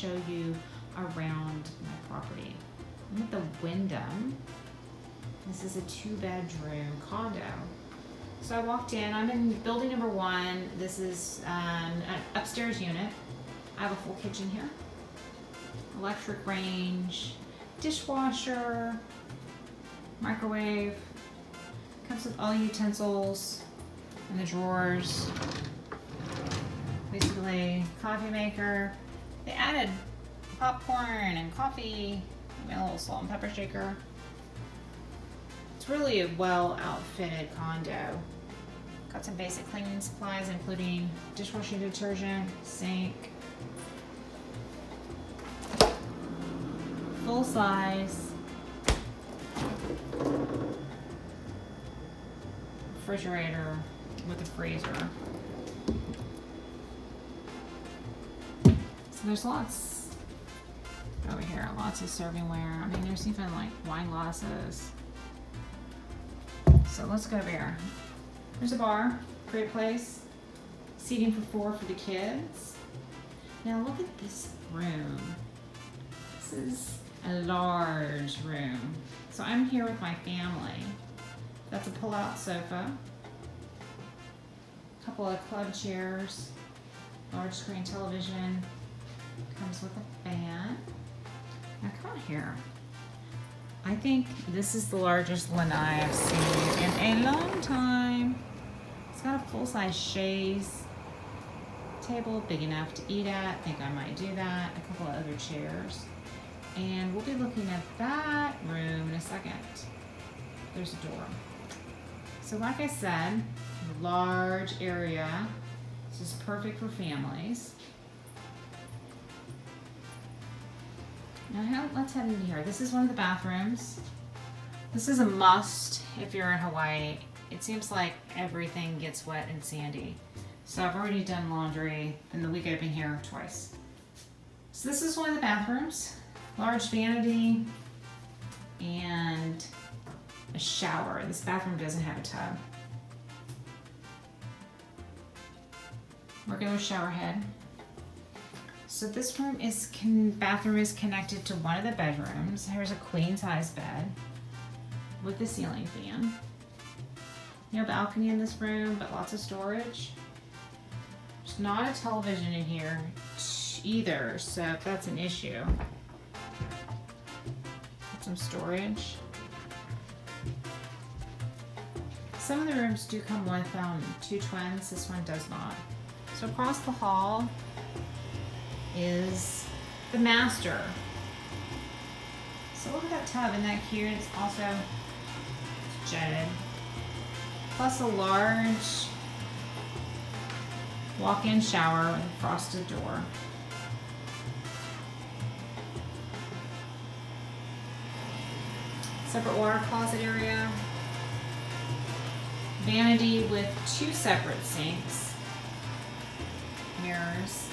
show you around my property. I'm at the Wyndham. This is a 2-bedroom condo. So I walked in, I'm in building number 1. This is an upstairs unit. I have a full kitchen here. Electric range, dishwasher, microwave. Comes with all utensils in the drawers. Basically, coffee maker. They added popcorn and coffee, maybe a little salt and pepper shaker. It's really a well outfitted condo. Got some basic cleaning supplies, including dishwashing detergent, sink, full size refrigerator with a freezer. So there's lots over here, lots of servingware. I mean, there's even like wine glasses. So let's go over here. There's a bar, great place. Seating for 4 for the kids. Now look at this room. This is a large room. So I'm here with my family. That's a pull-out sofa. A couple of club chairs. Large screen television. Comes with a fan. Now come on here. I think this is the largest lanai I've seen in a long time. It's got a full-size chaise table, big enough to eat at. I think I might do that. A couple of other chairs. And we'll be looking at that room in a second. There's a door. So like I said, large area. This is perfect for families. Now let's head in here. This is one of the bathrooms. This is a must if you're in Hawaii. It seems like everything gets wet and sandy. So I've already done laundry in the week I've been here twice. So this is one of the bathrooms. Large vanity and a shower. This bathroom doesn't have a tub. Regular shower head. So this bathroom is connected to one of the bedrooms. Here's a queen size bed with a ceiling fan. No balcony in this room, but lots of storage. There's not a television in here either, so if that's an issue. Got some storage. Some of the rooms do come with 2 twins. This one does not. So across the hall is the master. So look at that tub, isn't that cute? It's also jetted. Plus a large walk-in shower with a frosted door. Separate water closet area. Vanity with 2 separate sinks. Mirrors.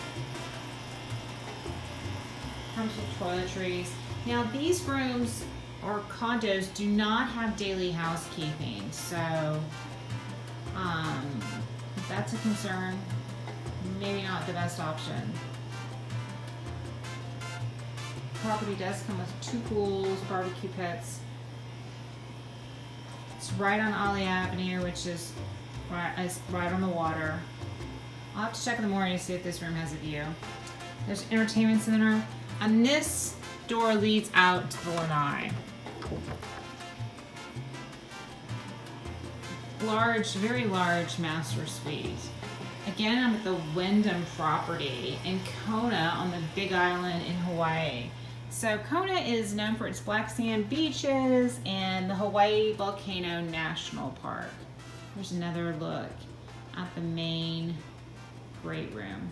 Comes with toiletries. Now these rooms or condos do not have daily housekeeping, so if that's a concern, maybe not the best option. Property does come with 2 pools, barbecue pits. It's right on Ali Avenue, which is right on the water. I'll have to check in the morning to see if this room has a view. There's an entertainment center. And this door leads out to the lanai. Large, very large master suite. Again, I'm at the Wyndham property in Kona on the Big Island in Hawaii. So Kona is known for its black sand beaches and the Hawaii Volcano National Park. Here's another look at the main great room.